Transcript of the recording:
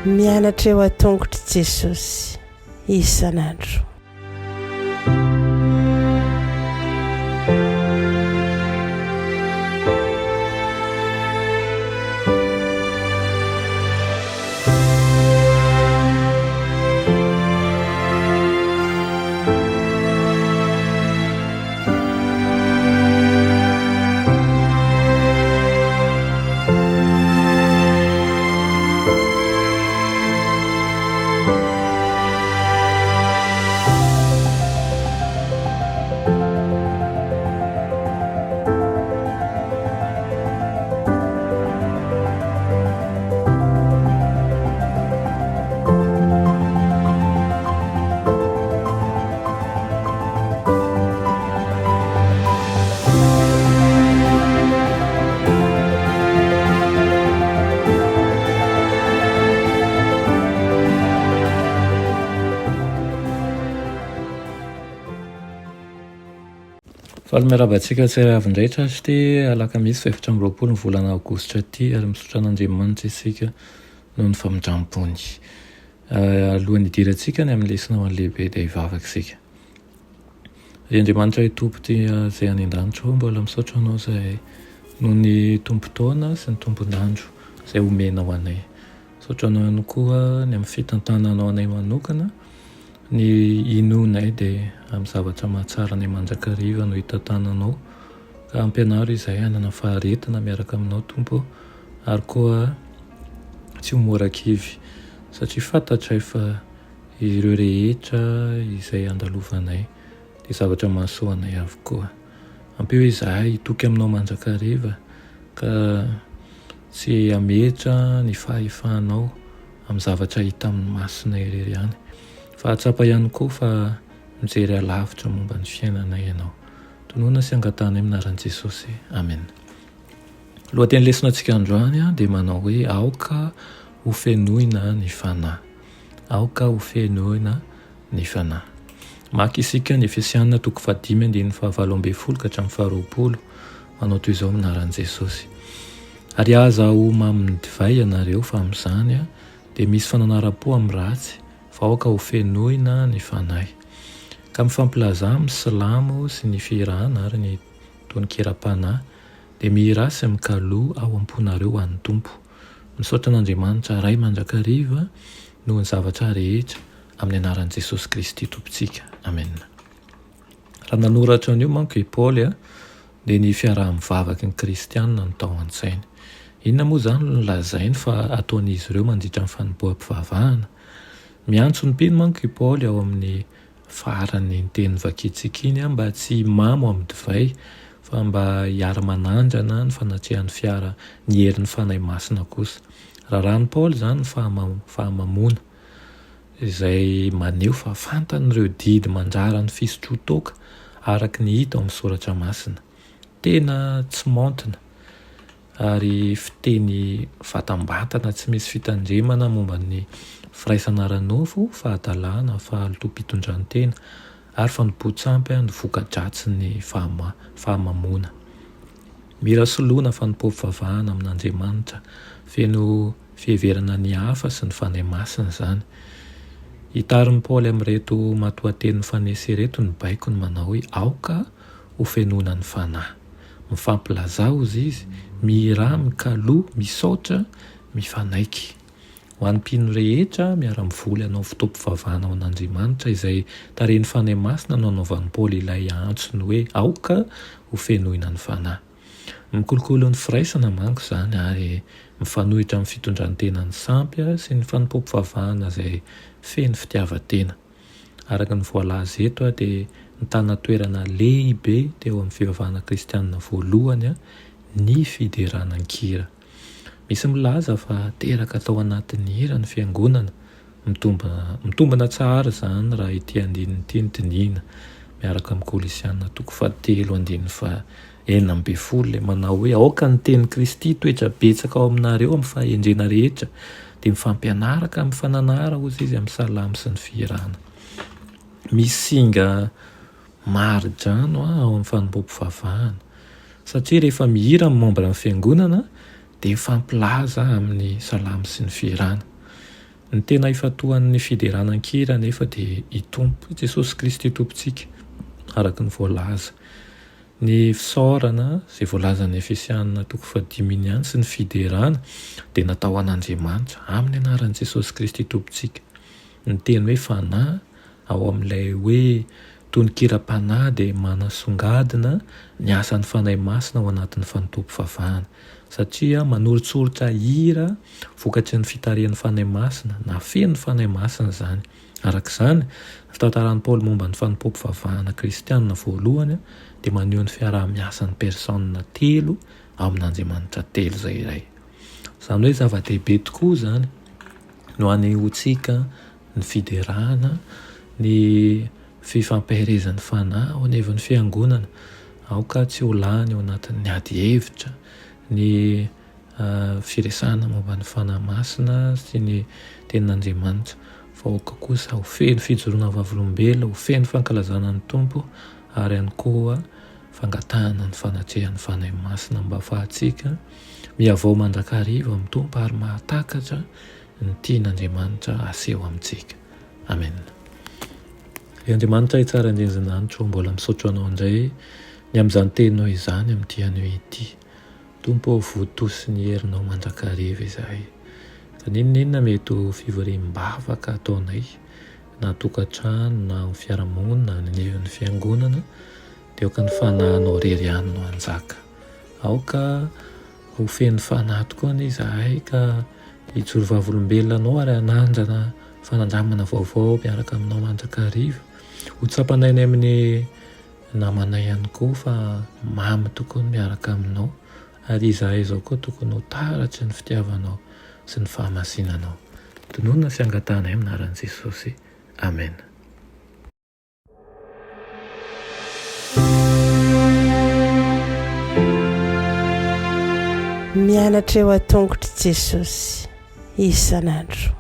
Mianatra eo a-tongotry Jesosy isan'andro. Miarabantsika tsara avin-draitra sy ty alakamisy faefatra amby roapolo ny volana aogositra ty ary misotra an'Andriamanitra isika noho ny famindram-pony. Alohan'ny hidirantsika ny amin'ny lesona ho an'ny lehibe dia hivavaka isika. Ry Andriamanitra tompo ty izay any an-danitra ao, mbola misaotra anao izay noho ny tompo-taona sy ny tompon'andro izay omena ho anay. Misaotra anao ihany koa ny amin'ny fitantananao anay manokana, ny inonay dia amin'ny zavatra mahatsara ny manjakariva no hitantananao, ka ampianaro izay hanana faharetana miaraka aminao tompo, ary koa tsy ho mora-kivy satria fantatray fa ireo rehetra izay andalovanay dia zavatra mahasoa anay avokoa. Ampio izahay hitoky aminao manjakariva ka tsy hametra ny fahefanao amin'ny zavatra hita amin'ny masonay irery ihany, fa hatsapa ihany koa fa mijery alavitra momba ny fiainanay ianao. Tonoina sy angatana amin'ny anaran'i Jesosy. Amen. Lohateny lesonantsika androany dia manao hoe aoka ho fenoina ny fanahy. Aoka ho fenoina ny fanahy. Maka isika ny Efesianina 5:7-20 ka hatramin'ny 20. Manao toy izao amin'ny anaran'i Jesosy. Ary aza ho mamy divay ianareo fa amin'izany dia misy fananara-po amin'ny ratsy, fa aoka ho fenoina ny fanahy. Ka mifampilaza amin'ny silamo sy ny firahana ary ny tononkera-panahy, dia mihira sy mikaloha ao am-ponareo ho an'ny Tompo. Misaotra an'Andriamanitra ray mandrakariva noho ny zavatra rehetra amin'ny anaran'i Jesosy Kristy Tompontsika. Amen. Raha nanoratra an'io manko i Paoly dia ny fiaraha-mivavaky ny kristianina no tao an-tsainy. Inona moa izany no lazainy fa ataon'izy ireo mandritra ny fanompoam-pivavahana? Miantso ny mpino manko i Paoly ao amin'ny farany ny teny vakitsika iny mba tsy mamo amin'ny divay, fa mba hiara-manandrana ny fanatrehan'ny fiara ny herin'ny fanahy masina kosa. Raha ny Paoly izany ny fahamamona izay maneho fa fantan'ireo didy manjara ny fisotro-toaka araka ny hita ao amin'ny soratra masina. Tena tsy maontina ary fiteny vatam-batana tsy misy fitandremana momba ny firaisana ara-nofo, fahadalàna, fahalotom-pitondran-tena ary fanompoan-tsampy ny voka-dratsy ny fahamamona. Mira soloana fanompoam-pivavahana amin'Andriamanitra, feno fiheverana ny hafa sy ny fanahy masina izany. Hitarin'ny Paoly amin'ireto matoan-teny mifanesy ireto ny baiko ny manao hoe aoka ho fenoina ny fanahy. Mifampilaza ozy izy, mihira, mikaloha, misaotra, mifanaiky. Ho an'ny mpino rehetra miara-mivoly hanao fotoam-pivavahana ao an'Andriamanitra izay tarehin'ny fanahy masina no anaovan'i Paoly ilay antsony hoe aoka ho fenoina ny fanahy. Mikolokolo ny firaisana manko izany ary mifanohitra amin'ny fitondran-tena ny sampy sy ny fanompoam-pivavahana izay feno fitiavan-tena. Araka ny voalaza eto dia nitana toerana lehibe teo amin'ny fivavahana kristianina voalohany ny fideranan-kira. Misy milaza fa teraka tao anatin'ny hira ny fiangonana, mitombina tsara izany raha ity andininy ity ny tiniana miaraka amin'ny Kolosianina 3:7-9 manao hoe aoka ny teny Kristy toetra betsaka ao aminareo amin'ny fahendrena rehetra, dia mifampianaraka amin'ny fananara ozy izy amin'ny salamy sy ny fihirana. Misy singa maro-drano ao amin'ny fanompoam-pivavahana satria rehefa mihira amin'ny membre amin'ny fiangonana dia fampilaza amin'ny salamy sy ny fiarana. Ny tena ifatohan'ny fideranan-kira nefa dia i Tompo Jesosy Kristy tompontsika araka ny voalaza. Ny fisaorana izay voalazan'ny Efesianina 5:5 ihany sy ny fiderana dia natao an'Andriamanitra amin'ny anaran'i Jesosy Kristy tompontsika. Ny teny hoe fanahy ao amin'ilay hoe tononkira-panahy dia manasongadina ny asan'ny fanahy masina ao anatin'ny fanotom-pivavahana, satria manoritsorotra hira vokatry ny fitarihan'ny fanahy masina na fen'ny fanahy masina izany. Araka izany, fitantaran'i Paoly momba ny fanompom-pivavahana kristianina voalohany dia maneho ny fiarah-miasan'ny persona telo ao amin'Andriamanitra telo izay iray. Izany hoe zava-dehibe tokoa izany no anehontsika ny fiderana, ny fifampiherezan'ny fanahy ao anivon'ny fiangonana, aoka tsy ho lany ao anatin'ny ady hevitra, ny firesahana momba ny fanahy masina sy ny tenin'Andriamanitra, fa aoka kosa ho feno fijoroana vavolombelona, ho feno fankalazana ny Tompo, ary ihany koa fangatahana ny fanatrehan'ny fanahy masina mba ahafahantsika miavao mandrakariva amin'ny Tompo ary mahatakatra ny tian'Andriamanitra aseho amintsika. Amen. Andriamanitra tsara indrinizananitro mbola misaotro anao indray ny amin'izany teninao izany amin'ity anio ity. Tompo votosi ny herinao mandrakariva izahay. Fa ninona mety ho fivoriam-bavaka ataonay na tokantrano na ny fiarahamonina na ny fiangonana dia aoka ny fanahinao rery ihany no anjaka. Aoka ho feno fanahy tokoa ny izahay ka hijoro vavolombelonanao ary hanandrana fanandramana vaovao miaraka aminao mandrakariva. Ho tsapanainay amin'ny namanay ihany koa fa mamy tokony miaraka aminao, ary izahay izao koa tokony ho taratry ny fitiavanao sy ny fahamasinanao. Tonoina fiangatanay amin'ny anaran'i Jesosy. Amen. Mianatra eo an-tongotry Jesosy isan'andro.